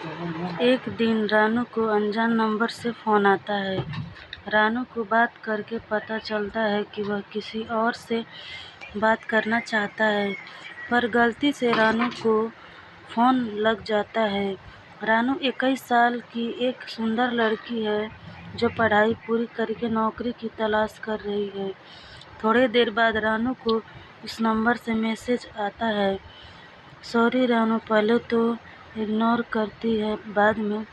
एक दिन रानू को अनजान नंबर से फ़ोन आता है। रानू को बात करके पता चलता है कि वह किसी और से बात करना चाहता है, पर गलती से रानू को फ़ोन लग जाता है। रानू 21 साल की एक सुंदर लड़की है जो पढ़ाई पूरी करके नौकरी की तलाश कर रही है। थोड़ी देर बाद रानू को उस नंबर से मैसेज आता है। सॉरी रानू पहले तो इग्नोर करती है, बाद में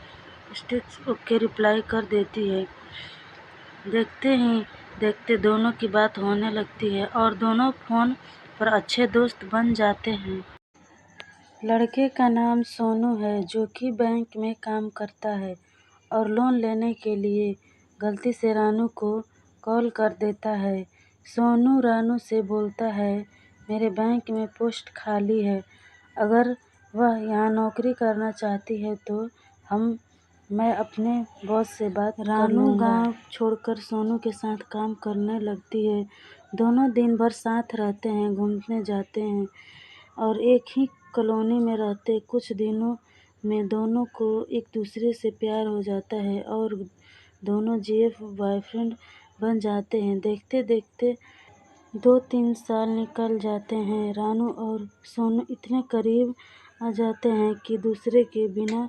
स्टिक्स ओके रिप्लाई कर देती है। देखते ही देखते दोनों की बात होने लगती है और दोनों फ़ोन पर अच्छे दोस्त बन जाते हैं। लड़के का नाम सोनू है जो कि बैंक में काम करता है और लोन लेने के लिए गलती से रानू को कॉल कर देता है। सोनू रानू से बोलता है, मेरे बैंक में पोस्ट खाली है, अगर वह यहाँ नौकरी करना चाहती है तो मैं अपने बॉस से बात कर लूँगा। रानू गाँव छोड़कर सोनू के साथ काम करने लगती है। दोनों दिन भर साथ रहते हैं, घूमने जाते हैं और एक ही कॉलोनी में रहते। कुछ दिनों में दोनों को एक दूसरे से प्यार हो जाता है और दोनों जीएफ बॉयफ्रेंड बन जाते हैं। देखते देखते 2-3 साल निकल जाते हैं। रानू और सोनू इतने करीब आ जाते हैं कि दूसरे के बिना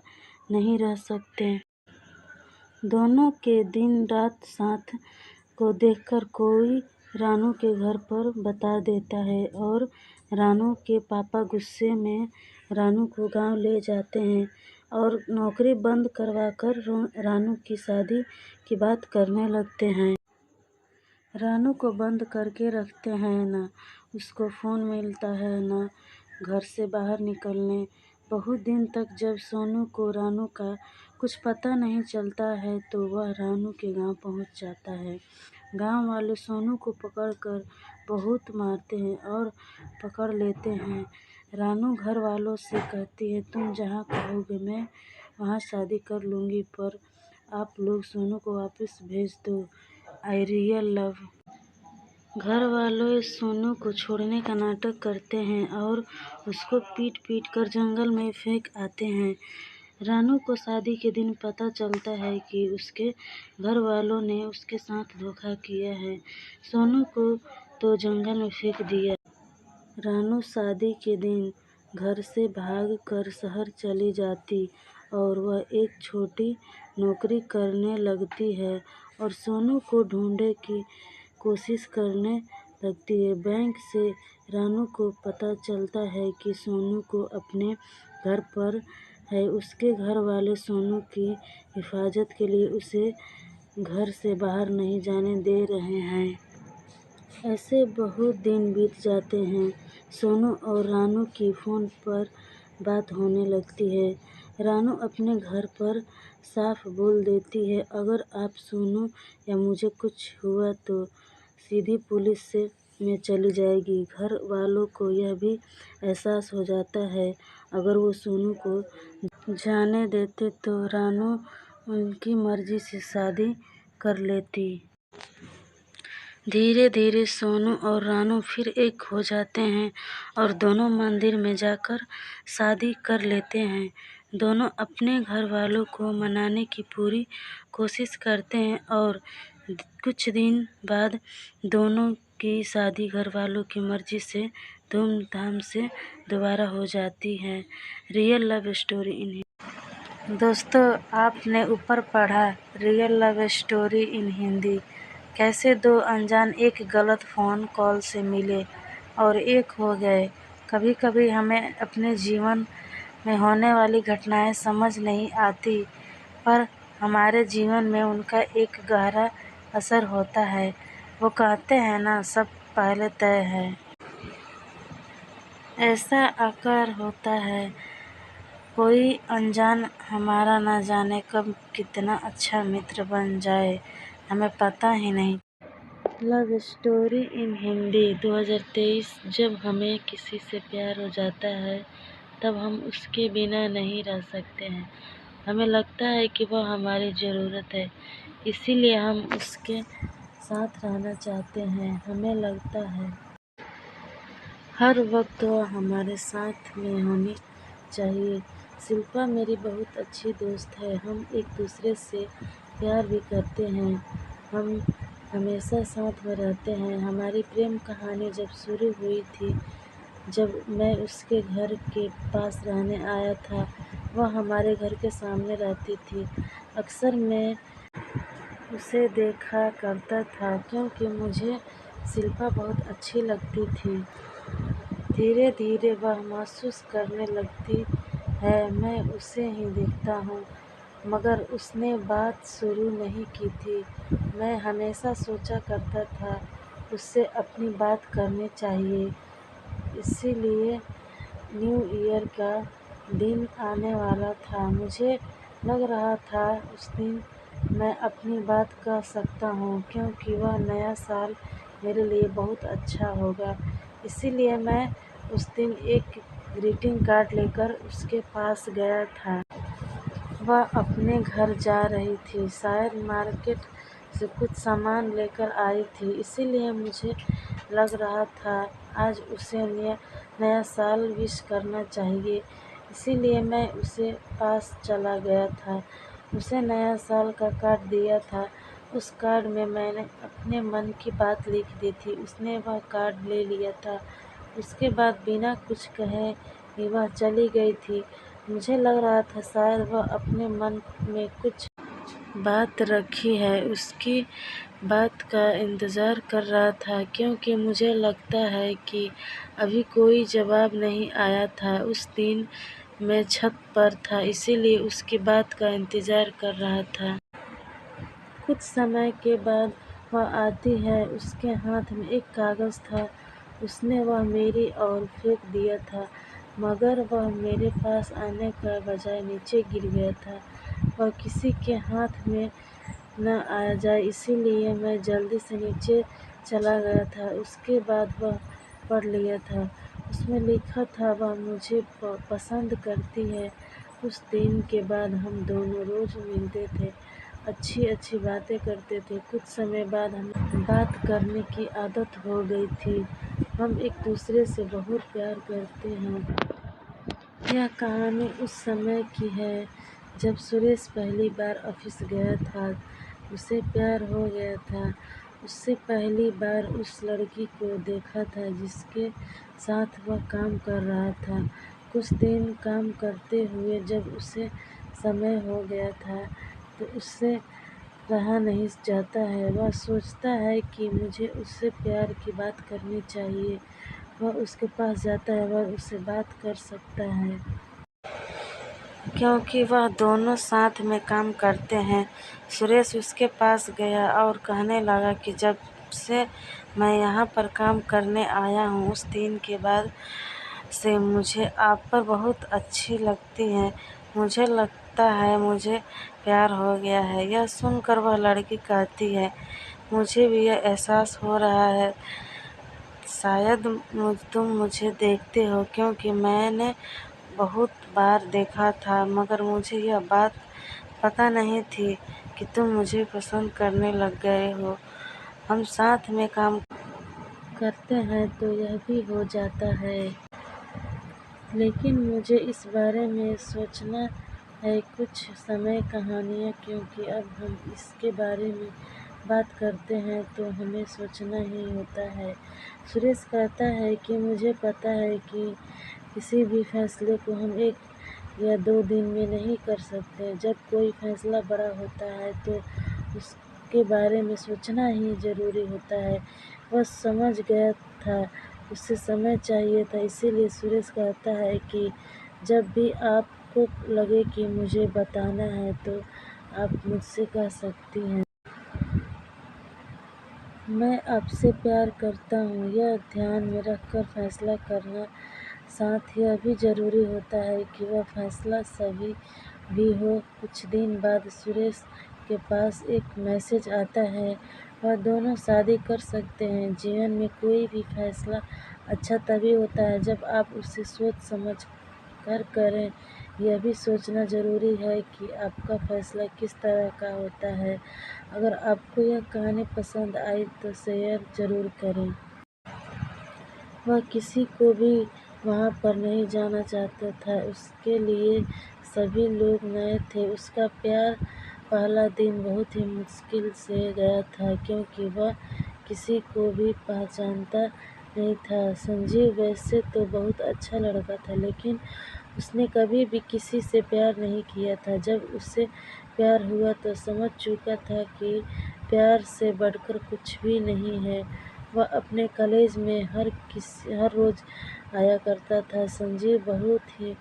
नहीं रह सकते। दोनों के दिन रात साथ को देखकर कोई रानू के घर पर बता देता है और रानू के पापा गुस्से में रानू को गांव ले जाते हैं और नौकरी बंद करवाकर रानू की शादी की बात करने लगते हैं। रानू को बंद करके रखते हैं, ना उसको फ़ोन मिलता है ना घर से बाहर निकलने। बहुत दिन तक जब सोनू को रानू का कुछ पता नहीं चलता है तो वह रानू के गांव पहुंच जाता है। गांव वाले सोनू को पकड़कर बहुत मारते हैं और पकड़ लेते हैं। रानू घर वालों से कहती है, तुम जहां कहोगे मैं वहां शादी कर लूँगी, पर आप लोग सोनू को वापस भेज दो। I real love. घर वाले सोनू को छोड़ने का नाटक करते हैं और उसको पीट पीट कर जंगल में फेंक आते हैं। रानू को शादी के दिन पता चलता है कि उसके घर वालों ने उसके साथ धोखा किया है। सोनू को तो जंगल में फेंक दिया। रानू शादी के दिन घर से भाग कर शहर चली जाती और वह एक छोटी नौकरी करने लगती है और सोनू को ढूंढने की कोशिश करने लगती है। बैंक से रानू को पता चलता है कि सोनू को अपने घर पर है। उसके घर वाले सोनू की हिफाजत के लिए उसे घर से बाहर नहीं जाने दे रहे हैं। ऐसे बहुत दिन बीत जाते हैं। सोनू और रानू की फ़ोन पर बात होने लगती है। रानू अपने घर पर साफ बोल देती है, अगर आप सोनू या मुझे कुछ हुआ तो सीधी पुलिस से में चली जाएगी। घर वालों को यह भी एहसास हो जाता है, अगर वो सोनू को जाने देते तो रानू उनकी मर्जी से शादी कर लेती। धीरे धीरे सोनू और रानू फिर एक हो जाते हैं और दोनों मंदिर में जाकर शादी कर लेते हैं। दोनों अपने घर वालों को मनाने की पूरी कोशिश करते हैं और कुछ दिन बाद दोनों की शादी घर वालों की मर्जी से धूमधाम से दोबारा हो जाती है। रियल लव स्टोरी इन दोस्तों, आपने ऊपर पढ़ा real love story in Hindi. कैसे दो अनजान एक गलत फ़ोन कॉल से मिले और एक हो गए। कभी कभी हमें अपने जीवन में होने वाली घटनाएं समझ नहीं आती, पर हमारे जीवन में उनका एक गहरा असर होता है। वो कहते हैं ना, सब पहले तय है। ऐसा आकार होता है, कोई अनजान हमारा ना जाने कब कितना अच्छा मित्र बन जाए, हमें पता ही नहीं। Love story in Hindi 2023। जब हमें किसी से प्यार हो जाता है तब हम उसके बिना नहीं रह सकते हैं। हमें लगता है कि वह हमारी ज़रूरत है, इसीलिए हम उसके साथ रहना चाहते हैं। हमें लगता है हर वक्त वह हमारे साथ में होनी चाहिए। शिल्पा मेरी बहुत अच्छी दोस्त है। हम एक दूसरे से प्यार भी करते हैं। हम हमेशा साथ में रहते हैं। हमारी प्रेम कहानी जब शुरू हुई थी, जब मैं उसके घर के पास रहने आया था, वह हमारे घर के सामने रहती थी। अक्सर मैं उसे देखा करता था क्योंकि मुझे शिल्पा बहुत अच्छी लगती थी। धीरे धीरे वह महसूस करने लगती है मैं उसे ही देखता हूँ, मगर उसने बात शुरू नहीं की थी। मैं हमेशा सोचा करता था उससे अपनी बात करनी चाहिए। इसीलिए न्यू ईयर का दिन आने वाला था। मुझे लग रहा था उस दिन मैं अपनी बात कह सकता हूँ, क्योंकि वह नया साल मेरे लिए बहुत अच्छा होगा। इसीलिए मैं उस दिन एक ग्रीटिंग कार्ड लेकर उसके पास गया था। वह अपने घर जा रही थी, शायद मार्केट से कुछ सामान लेकर आई थी। इसीलिए मुझे लग रहा था आज उसे नया साल विश करना चाहिए। इसीलिए मैं उसे पास चला गया था, उसे नया साल का कार्ड दिया था। उस कार्ड में मैंने अपने मन की बात लिख दी थी। उसने वह कार्ड ले लिया था। उसके बाद बिना कुछ कहे ही वह चली गई थी। मुझे लग रहा था शायद वह अपने मन में कुछ बात रखी है, उसकी बात का इंतज़ार कर रहा था, क्योंकि मुझे लगता है कि अभी कोई जवाब नहीं आया था। उस दिन मैं छत पर था, इसीलिए उसकी बात का इंतज़ार कर रहा था। कुछ समय के बाद वह आती है, उसके हाथ में एक कागज़ था। उसने वह मेरी ओर फेंक दिया था, मगर वह मेरे पास आने का बजाय नीचे गिर गया था। वह किसी के हाथ में न आ जाए, इसीलिए मैं जल्दी से नीचे चला गया था। उसके बाद वह पढ़ लिया था। उसमें लिखा था वह मुझे पसंद करती है। उस दिन के बाद हम दोनों रोज़ मिलते थे, अच्छी अच्छी बातें करते थे। कुछ समय बाद हमें बात करने की आदत हो गई थी। हम एक दूसरे से बहुत प्यार करते हैं। यह कहानी उस समय की है जब सुरेश पहली बार ऑफिस गया था। उसे प्यार हो गया था। उससे पहली बार उस लड़की को देखा था जिसके साथ वह काम कर रहा था। कुछ दिन काम करते हुए जब उसे समय हो गया था, तो उससे रहा नहीं जाता है। वह सोचता है कि मुझे उससे प्यार की बात करनी चाहिए। वह उसके पास जाता है, वह उससे बात कर सकता है, क्योंकि वह दोनों साथ में काम करते हैं। सुरेश उसके पास गया और कहने लगा कि जब से मैं यहाँ पर काम करने आया हूँ, उस दिन के बाद से मुझे आप पर बहुत अच्छी लगती हैं। मुझे लगता है मुझे प्यार हो गया है। यह सुनकर वह लड़की कहती है, मुझे भी यह एहसास हो रहा है। शायद तुम मुझे देखते हो, क्योंकि मैंने बहुत बार देखा था, मगर मुझे यह बात पता नहीं थी कि तुम मुझे पसंद करने लग गए हो। हम साथ में काम करते हैं तो यह भी हो जाता है, लेकिन मुझे इस बारे में सोचना है कुछ समय कहानियाँ, क्योंकि अब हम इसके बारे में बात करते हैं तो हमें सोचना ही होता है। सुरेश कहता है कि मुझे पता है कि किसी भी फैसले को हम 1 या 2 दिन में नहीं कर सकते। जब कोई फैसला बड़ा होता है तो उसके बारे में सोचना ही ज़रूरी होता है। वह समझ गया था उसे समय चाहिए था। इसीलिए सुरेश कहता है कि जब भी आपको लगे कि मुझे बताना है तो आप मुझसे कह सकती हैं। मैं आपसे प्यार करता हूँ, यह ध्यान में रखकर फैसला करना। साथ यह भी ज़रूरी होता है कि वह फैसला सही भी हो। कुछ दिन बाद सुरेश के पास एक मैसेज आता है, वह दोनों शादी कर सकते हैं। जीवन में कोई भी फैसला अच्छा तभी होता है जब आप उसे सोच समझ कर करें। यह भी सोचना ज़रूरी है कि आपका फैसला किस तरह का होता है। अगर आपको यह कहानी पसंद आई तो शेयर ज़रूर करें। वह किसी को भी वहाँ पर नहीं जाना चाहता था। उसके लिए सभी लोग नए थे। उसका प्यार पहला दिन बहुत ही मुश्किल से गया था, क्योंकि वह किसी को भी पहचानता नहीं था। संजीव वैसे तो बहुत अच्छा लड़का था, लेकिन उसने कभी भी किसी से प्यार नहीं किया था। जब उससे प्यार हुआ तो समझ चुका था कि प्यार से बढ़कर कुछ भी नहीं है। वह अपने कॉलेज में हर रोज़ आया करता था। संजीव बहुत ही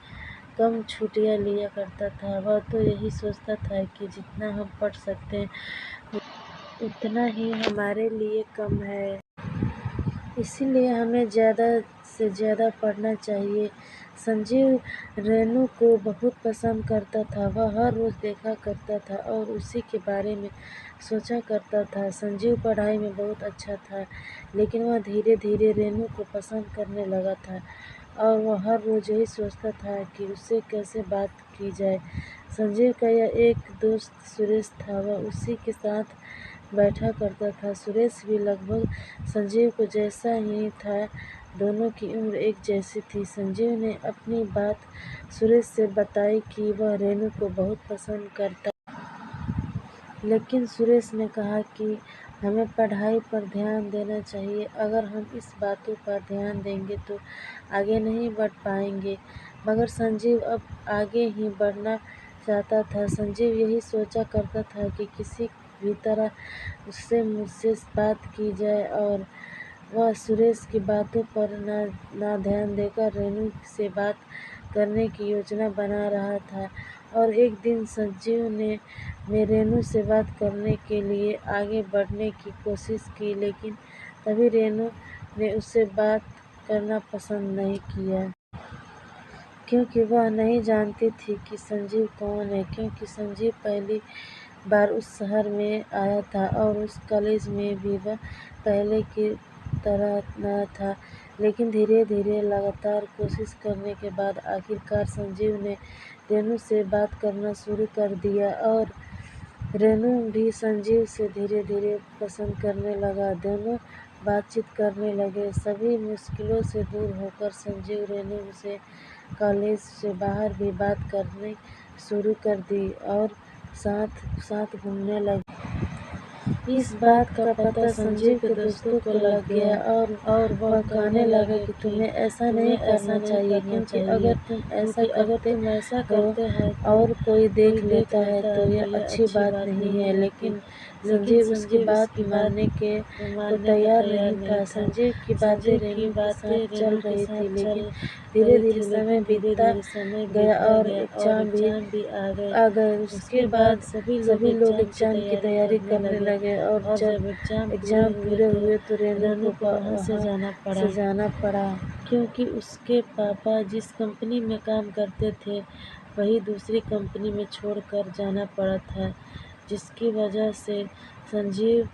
कम छुट्टियाँ लिया करता था। वह तो यही सोचता था कि जितना हम पढ़ सकते हैं उतना ही हमारे लिए कम है, इसीलिए हमें ज़्यादा से ज़्यादा पढ़ना चाहिए। संजीव रेनू को बहुत पसंद करता था। वह हर रोज़ देखा करता था और उसी के बारे में सोचा करता था। संजीव पढ़ाई में बहुत अच्छा था, लेकिन वह धीरे धीरे रेनू को पसंद करने लगा था और वह हर रोज़ यही सोचता था कि उससे कैसे बात की जाए। संजीव का यह एक दोस्त सुरेश था। वह उसी के साथ बैठा करता था। सुरेश भी लगभग संजीव को जैसा ही था। दोनों की उम्र एक जैसी थी। संजीव ने अपनी बात सुरेश से बताई कि वह रेनू को बहुत पसंद करता, लेकिन सुरेश ने कहा कि हमें पढ़ाई पर ध्यान देना चाहिए। अगर हम इस बातों पर ध्यान देंगे तो आगे नहीं बढ़ पाएंगे। मगर संजीव अब आगे ही बढ़ना चाहता था। संजीव यही सोचा करता था कि किसी भी तरह उससे मुझसे बात की जाए, और वह सुरेश की बातों पर ना ध्यान देकर रेनू से बात करने की योजना बना रहा था। और एक दिन संजीव ने रेनू से बात करने के लिए आगे बढ़ने की कोशिश की, लेकिन तभी रेनू ने उससे बात करना पसंद नहीं किया, क्योंकि वह नहीं जानती थी कि संजीव कौन है। क्योंकि संजीव पहली बार उस शहर में आया था और उस कॉलेज में भी वह पहले की तरह नया था। लेकिन धीरे धीरे लगातार कोशिश करने के बाद आखिरकार संजीव ने रेनू से बात करना शुरू कर दिया और रेनू भी संजीव से धीरे धीरे पसंद करने लगा। दोनों बातचीत करने लगे। सभी मुश्किलों से दूर होकर संजीव रेनू से कॉलेज से बाहर भी बात करनी शुरू कर दी और साथ साथ घूमने लगे। इस बात का पता संजीव के दोस्तों को लग गया और वह कहने लगे कि तुम्हें ऐसा नहीं करना चाहिए, क्योंकि अगर तुम ऐसा करते हैं और कोई देख लेता है तो यह अच्छी बात नहीं है। लेकिन संजीव उसकी बात मानने के को तैयार नहीं था। संजीव की बातें रेनू के साथ चल रही थी, लेकिन धीरे धीरे समय बीतता गया और एग्जाम भी आ गए। उसके बाद सभी लोग एग्जाम की तैयारी करने लगे और जब एग्जाम पूरे हुए तो रेनू को वहाँ से जाना पड़ा, क्योंकि उसके पापा जिस कंपनी में काम करते थे वही दूसरी कंपनी में छोड़कर जाना पड़ा था, जिसकी वजह से संजीव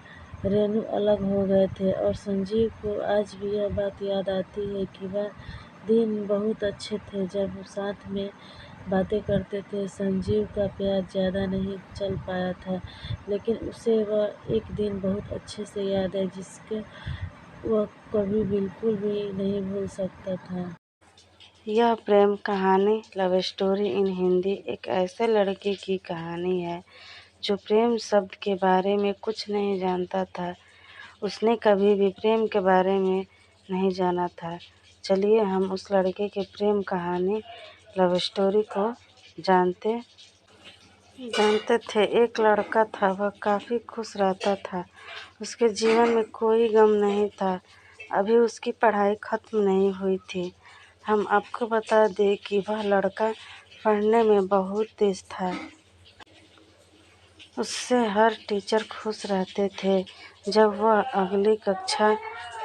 रेनू अलग हो गए थे। और संजीव को आज भी यह बात याद आती है कि वह दिन बहुत अच्छे थे जब वो साथ में बातें करते थे। संजीव का प्यार ज़्यादा नहीं चल पाया था, लेकिन उसे वह एक दिन बहुत अच्छे से याद है, जिसके वह कभी बिल्कुल भी नहीं भूल सकता था। यह प्रेम कहानी लव स्टोरी इन हिंदी एक ऐसे लड़के की कहानी है जो प्रेम शब्द के बारे में कुछ नहीं जानता था। उसने कभी भी प्रेम के बारे में नहीं जाना था। चलिए हम उस लड़के के प्रेम कहानी लव स्टोरी को जानते थे। एक लड़का था, वह काफ़ी खुश रहता था। उसके जीवन में कोई गम नहीं था। अभी उसकी पढ़ाई ख़त्म नहीं हुई थी। हम आपको बता दें कि वह लड़का पढ़ने में बहुत तेज़ था। उससे हर टीचर खुश रहते थे। जब वह अगली कक्षा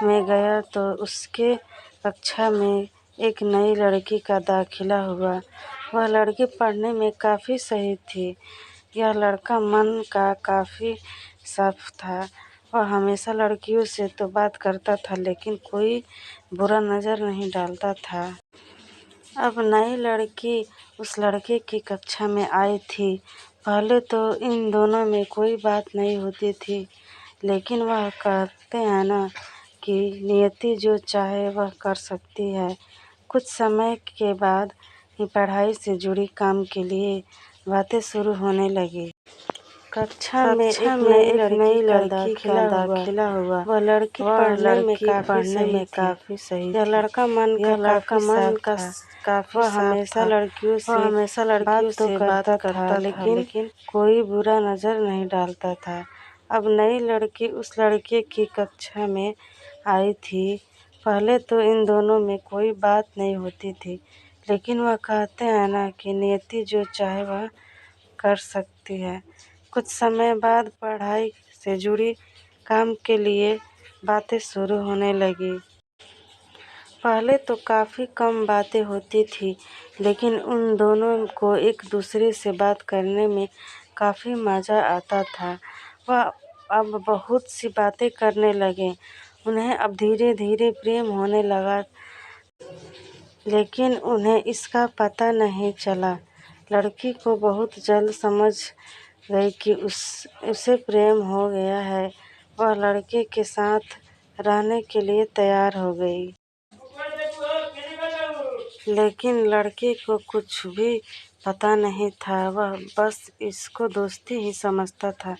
में गया तो उसके कक्षा में एक नई लड़की का दाखिला हुआ। वह लड़की पढ़ने में काफ़ी सही थी। यह लड़का मन का काफ़ी साफ था। वह हमेशा लड़कियों से तो बात करता था, लेकिन कोई बुरा नज़र नहीं डालता था। अब नई लड़की उस लड़के की कक्षा में आई थी। पहले तो इन दोनों में कोई बात नहीं होती थी, लेकिन वह कहते हैं ना कि नियति जो चाहे वह कर सकती है। कुछ समय के बाद ही पढ़ाई से जुड़ी काम के लिए बातें शुरू होने लगी। कक्षा में एक नई लड़की का दाखिला हुआ। वह लड़की पढ़ने में काफी सही थी। यह लड़का मन का काफी वह हमेशा लड़कियों से बात करता था, लेकिन कोई बुरा नजर नहीं डालता था। अब नई लड़की उस लड़के की कक्षा में आई थी। पहले तो इन दोनों में कोई बात नहीं होती थी, लेकिन वह कहते हैं ना कि नियति जो चाहे वह कर सकती है। कुछ समय बाद पढ़ाई से जुड़ी काम के लिए बातें शुरू होने लगी। पहले तो काफ़ी कम बातें होती थी, लेकिन उन दोनों को एक दूसरे से बात करने में काफ़ी मज़ा आता था। वह अब बहुत सी बातें करने लगे। उन्हें अब धीरे धीरे प्रेम होने लगा, लेकिन उन्हें इसका पता नहीं चला। लड़की को बहुत जल्द समझ गई कि उसे प्रेम हो गया है। वह लड़के के साथ रहने के लिए तैयार हो गई। लेकिन लड़के को कुछ भी पता नहीं था। वह बस इसको दोस्ती ही समझता था।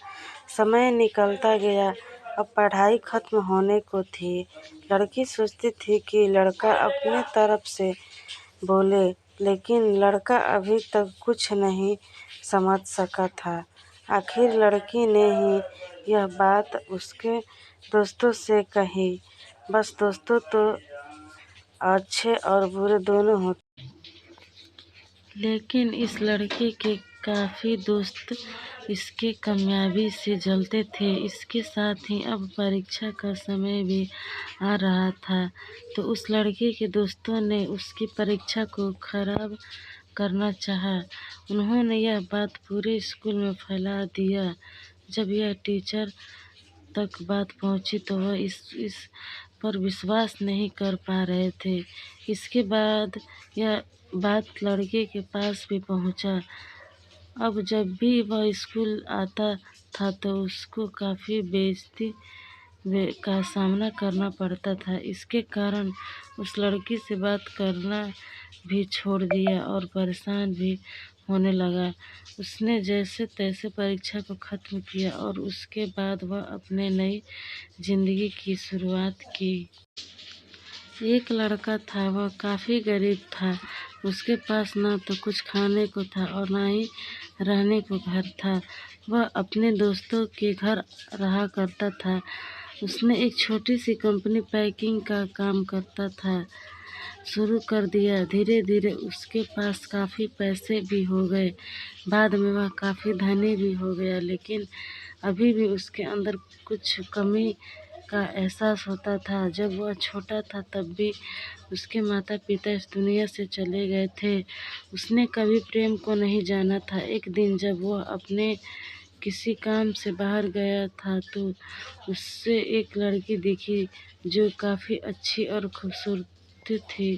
समय निकलता गया। अब पढ़ाई खत्म होने को थी। लड़की सोचती थी कि लड़का अपने तरफ से बोले, लेकिन लड़का अभी तक कुछ नहीं समझ सका था। आखिर लड़की ने ही यह बात उसके दोस्तों से कही। बस दोस्तों तो अच्छे और बुरे दोनों होते, लेकिन इस लड़के के काफ़ी दोस्त इसके कामयाबी से जलते थे। इसके साथ ही अब परीक्षा का समय भी आ रहा था, तो उस लड़के के दोस्तों ने उसकी परीक्षा को खराब करना चाहा। उन्होंने यह बात पूरे स्कूल में फैला दिया। जब यह टीचर तक बात पहुंची तो वह इस पर विश्वास नहीं कर पा रहे थे। इसके बाद यह बात लड़के के पास भी पहुंचा। अब जब भी वह स्कूल आता था तो उसको काफ़ी बेइज्जती का सामना करना पड़ता था। इसके कारण उस लड़की से बात करना भी छोड़ दिया और परेशान भी होने लगा। उसने जैसे तैसे परीक्षा को ख़त्म किया और उसके बाद वह अपने नई ज़िंदगी की शुरुआत की। एक लड़का था, वह काफ़ी गरीब था। उसके पास ना तो कुछ खाने को था और ना ही रहने को घर था। वह अपने दोस्तों के घर रहा करता था। उसने एक छोटी सी कंपनी पैकिंग का काम करता था शुरू कर दिया। धीरे धीरे उसके पास काफ़ी पैसे भी हो गए। बाद में वह काफ़ी धनी भी हो गया, लेकिन अभी भी उसके अंदर कुछ कमी का एहसास होता था। जब वह छोटा था तब भी उसके माता पिता इस दुनिया से चले गए थे। उसने कभी प्रेम को नहीं जाना था। एक दिन जब वह अपने किसी काम से बाहर गया था तो उससे एक लड़की दिखी जो काफ़ी अच्छी और खूबसूरत थी।